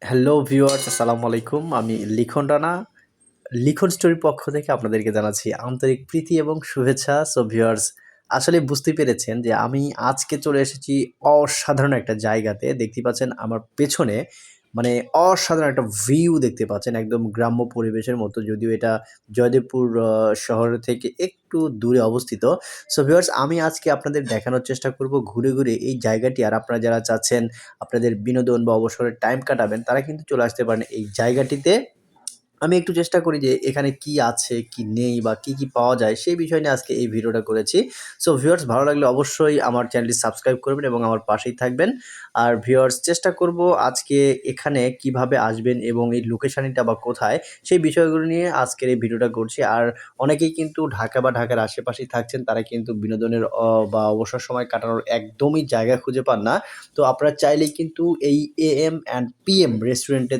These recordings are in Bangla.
হ্যালো ভিউয়ার্স, আসসালামু আলাইকুম। আমি লিখন রানা। লিখন স্টোরির পক্ষ থেকে আপনাদেরকে জানাচ্ছি আন্তরিক প্রীতি এবং শুভেচ্ছা। সো ভিউয়ার্স, আসলে বুঝতেই পেরেছেন যে আমি আজকে চলে এসেছি অসাধারণ একটা জায়গাতে। দেখতেই পাচ্ছেন আমার পেছনে মানে অসাধারণ একটা ভিউ দেখতে পাচ্ছেন একদম গ্রাম্য পরিবেশের মতো। যদিও এটা জয়দেবপুর শহর থেকে একটু দূরে অবস্থিত। সো ভিউয়ার্স, আমি আজকে আপনাদের দেখানোর চেষ্টা করব ঘুরে এই জায়গাটি। আর আপনারা যারা চাচ্ছেন আপনাদের বিনোদন বা অবসরের টাইম কাটাবেন তারা কিন্তু চলে আসতে পারেন এই জায়গাটিতে। আমি একটু চেষ্টা করি যে এখানে কি আছে, কি নেই বা কি পাওয়া যায় সেই বিষয় নিয়ে আজকে এই ভিডিওটা করেছি। সো ভিউয়ার্স, ভালো লাগলে অবশ্যই আমার চ্যানেলটি সাবস্ক্রাইব করবেন এবং আমার পাশেই থাকবেন। আর ভিউয়ার্স, চেষ্টা করব আজকে এখানে কিভাবে আসবেন এবং এই লোকেশনটা বা কোথায় সেই বিষয়গুলো নিয়ে আজকের এই ভিডিওটা করছি। আর অনেকেই কিন্তু ঢাকা বা ঢাকার আশেপাশেই থাকছেন, তারা কিন্তু বিনোদনের বা অবসর সময় কাটানোর একদমই জায়গা খুঁজে পান না। তো আপনারা চাইলেই কিন্তু এই এএম অ্যান্ড পিএম রেস্টুরেন্টে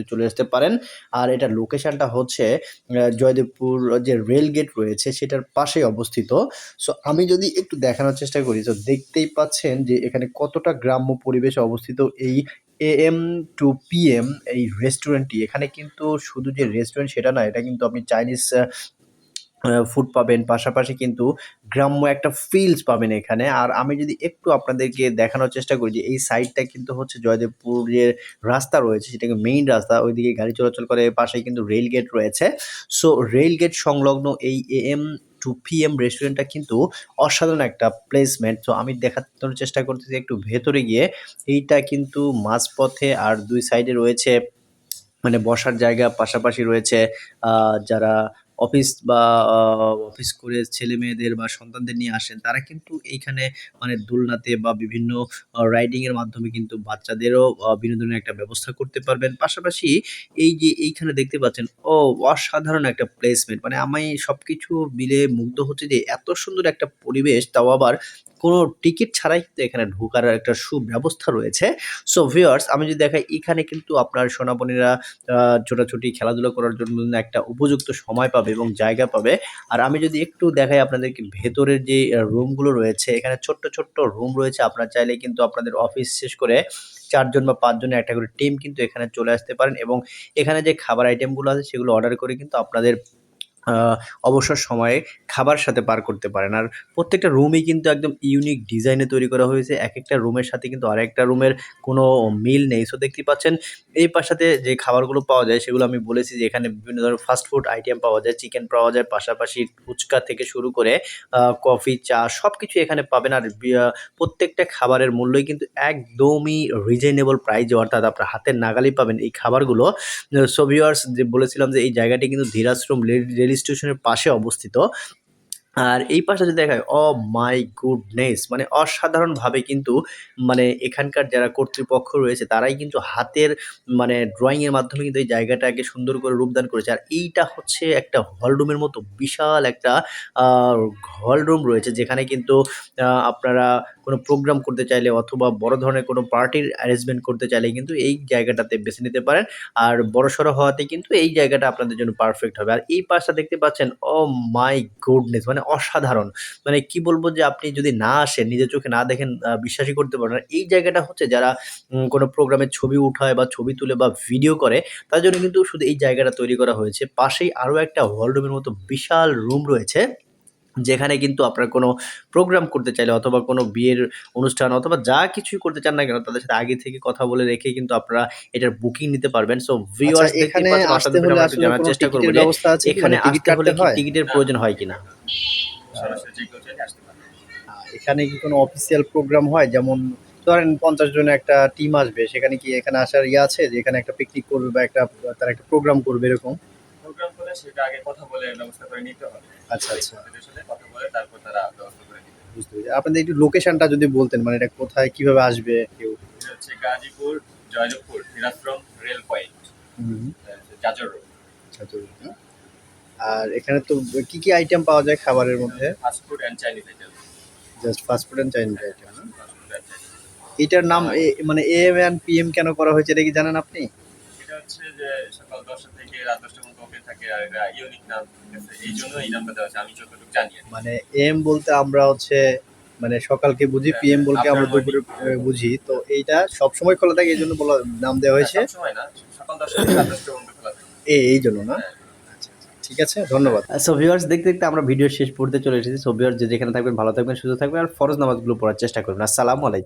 চলে আসতে পারেন। আর এটার লোকেশনটা হচ্ছে জয়দেবপুর যে রেল গেট রয়েছে সেটার পাশেই অবস্থিত। সো আমি যদি একটু দেখানোর চেষ্টা করি, তো দেখতেই পাচ্ছেন যে এখানে কতটা গ্রাম্য পরিবেশে অবস্থিত এই এএম টু পিএম এই রেস্টুরেন্টটি। এখানে কিন্তু শুধু যে রেস্টুরেন্ট সেটা না, এটা কিন্তু আপনি চাইনিজ ফুড পাবেন। পাশাপাশি কিন্তু গ্রাম্য একটা ফিলস পাবেন এখানে। আর আমি যদি একটু আপনাদেরকে দেখানোর চেষ্টা করি যে এই সাইডটা কিন্তু হচ্ছে জয়দেবপুর যে রাস্তা রয়েছে সেটাকে মেইন রাস্তা, ওইদিকে গাড়ি চলাচল করে, পাশেই কিন্তু রেল গেট রয়েছে। সো রেল গেট সংলগ্ন এই এএম টু পিএম রেস্টুরেন্টটা কিন্তু অসাধারণ একটা প্লেসমেন্ট। তো আমি দেখানোর চেষ্টা করতেছি একটু ভেতরে গিয়ে। এইটা কিন্তু মাঝপথে আর ২ সাইডে রয়েছে মানে বসার জায়গা, পাশাপাশি রয়েছে যারা অফিস বা আ অফিস করে ছেলেমেয়েদের বা সন্তানদের নিয়ে আসেন, তারা কিন্তু এইখানে মানে দোলনাতে বা বিভিন্ন রাইডিং এর মাধ্যমে কিন্তু বাচ্চাদেরও বিনোদনের একটা ব্যবস্থা করতে পারবেন। পাশাপাশি এই যে এইখানে দেখতে পাচ্ছেন, অসাধারণ একটা প্লেসমেন্ট। মানে আমি সবকিছু মিলে মুগ্ধ হচ্ছি যে এত সুন্দর একটা পরিবেশ, তাও আবার কোনো টিকিট ছাড়াই কিন্তু এখানে ঢোকার একটা সুব্যবস্থা রয়েছে। সো ভিউয়ার্স, আমি যদি দেখাই এখানে কিন্তু আপনার সোনামণিরা আ ছোটাছুটি খেলাধুলা করার জন্য একটা উপযুক্ত সময় পাবে এবং জায়গা পাবে। আর আমি যদি একটু দেখাই আপনাদেরকে ভেতরের যে রুমগুলো রয়েছে, এখানে ছোট্ট রুম রয়েছে। আপনারা চাইলে কিন্তু আপনাদের অফিস শেষ করে ৪ জন বা ৫ জনের একটা করে টিম কিন্তু এখানে চলে আসতে পারেন এবং এখানে যে খাবার আইটেমগুলো আছে সেগুলো অর্ডার করে কিন্তু আপনাদের আ অবসর সময়ে খাবার সাথে পার করতে পারেন। আর প্রত্যেকটা রুমই কিন্তু একদম ইউনিক ডিজাইনে তৈরি করা হয়েছে। একেকটা রুমের সাথে কিন্তু আরেকটা রুমের কোনো মিল নেই। সো দেখতেই পাচ্ছেন এই পাশটাতে যে খাবারগুলো পাওয়া যায় সেগুলো আমি বলেছি যে এখানে বিভিন্ন ধরনের ফাস্ট ফুড আইটেম পাওয়া যায়, চিকেন পাওয়া যায়, পাশাপাশি ফুচকা থেকে শুরু করে কফি, চা সবকিছু এখানে পাবেন। আর প্রত্যেকটা খাবারের মূল্যই কিন্তু একদমই রিজনেবল প্রাইসে, অর্থাৎ আপনার হাতের নাগালেই পাবেন এই খাবারগুলো। সো ভিউয়ার্স, যে বলেছিলাম যে এই জায়গাটি কিন্তু ধীরাশ্রম রেল স্টেশনের পাশে অবস্থিত। আর এই পাশে যদি দেখায়, মাই গুডনেস! মানে অসাধারণভাবে কিন্তু মানে এখানকার যারা কর্তৃপক্ষ রয়েছে তারাই কিন্তু হাতের মানে ড্রইং এর মাধ্যমে কিন্তু এই জায়গাটাকে সুন্দর করে রূপদান করেছে। আর এইটা হচ্ছে একটা হল রুমের মতো বিশাল একটা আ হল রুম রয়েছে, যেখানে কিন্তু আপনারা কোনো প্রোগ্রাম করতে চাইলে অথবা বড় ধরনের কোনো পার্টির অ্যারেঞ্জমেন্ট করতে চাইলে কিন্তু এই জায়গাটাতে বেছে নিতে পারেন। আর বড়সড় হওয়াতে কিন্তু এই জায়গাটা আপনাদের জন্য পারফেক্ট হবে। আর এই পাশটা দেখতে পাচ্ছেন, মাই গুডনেস! মানে অসাধারণ! মানে কি বলবো যে আপনি যদি না আসেন, নিজের চোখে না দেখেন বিশ্বাসই করতে পারবেন না। এই জায়গাটা হচ্ছে যারা কোনো প্রোগ্রামের ছবি উঠায় বা ছবি তুলে বা ভিডিও করে, তাদের জন্য কিন্তু শুধু এই জায়গাটা তৈরি করা হয়েছে। পাশেই আরো একটা হল রুমের মতো বিশাল রুম রয়েছে, যেখানে কিন্তু আপনার কোনো প্রোগ্রাম করতে চাইলে অথবা কোনো বিয়ের অনুষ্ঠান অথবা যা কিছুই করতে চান না কেন, তাদের সাথে আগে থেকে কথা বলে রেখে কিন্তু আপনারা এটার বুকিং নিতে পারবেন। সো আচ্ছা, ভিউয়ার্স, দেখতেই এখানে পাচ্ছেন আসতে অসাধারণ ব্যাপার। হলে আমরা একটু আসলে জানার কোনো চেষ্টা করব টিকিটের যে ব্যবস্থা আছে কি? এখানে মানে টিকিট আসতে কাটতে হলে কি হয়? টিকিটের না, প্রয়োজন হয় কিনা? সরাসরি যে কেউ চাইলে আসতে পারে। এখানে কি কোনো অফিসিয়াল প্রোগ্রাম হয়? যেমন ধরেন ৫০ জনের একটা টিম আসবে, সেখানে কি এখানে আসার আছে যে এখানে একটা পিকনিক করবে বা তারা একটা প্রোগ্রাম করবে এরকম? প্রোগ্রাম করলে সেটা আগে কথা বলে ব্যবস্থা করে নিতে হবে। আচ্ছা, মালিক আচ্ছা, পক্ষের সাথে কথা বলে তারপর তারা ব্যবস্থা করে দিবে। বুঝতে পেরেছি। আপনাদের একটু লোকেশনটা যদি বলতেন, মানে এটা কোথায় কিভাবে আসবে কেউ? এটা হচ্ছে গাজীপুর, জয়দেবপুর, দিনাজপুর রেল পয়েন্ট, হুম, জাজর রোড। আচ্ছা, না? আর এখানে তো কি আইটেম পাওয়া যায় খাবারের এটা মধ্যে? হচ্ছে fast food and Chinese item. Just fast food and Chinese হ্যাঁ, আইটেম, না? Fast food and Chinese. এটার নাম আর মানে এএম এন্ড পিএম কেন করা হয়েছে এটা কি জানেন আপনি? এটা হচ্ছে যে সকাল ১০টা থেকে রাত ১০টা পর্যন্ত ওপেন থাকে। আর এটা ইউনিক নাম, ঠিক আছে? এই জন্য এই নামটা দেওয়া আছে আমি যতটুকু জানি আরকি। মানে এম বলতে আমরা হচ্ছে মানে সকালকে বুঝি, পিএম বলকে আমরা দুপুরে বুঝি। তো এইটা সবসময় খোলা থাকে, এই জন্য বলা নাম দেওয়া হয়েছে। সব সময় না, সকাল 10টা থেকে রাত 10টা পর্যন্ত খোলা থাকে। এই জন্য না? আচ্ছা, আচ্ছা। ঠিক আছে, ধন্যবাদ। সো ভিউয়ার্স, দেখতে দেখতে আমরা ভিডিওর শেষ পড়তে চলে এসেছি। সো ভিউয়ার্স, যে যেখানে থাকবেন ভালো থাকবেন, সুস্থ থাকবেন আর ফরজ নামাজগুলো পড়ার চেষ্টা করবেন। আসসালামু আলাইকুম।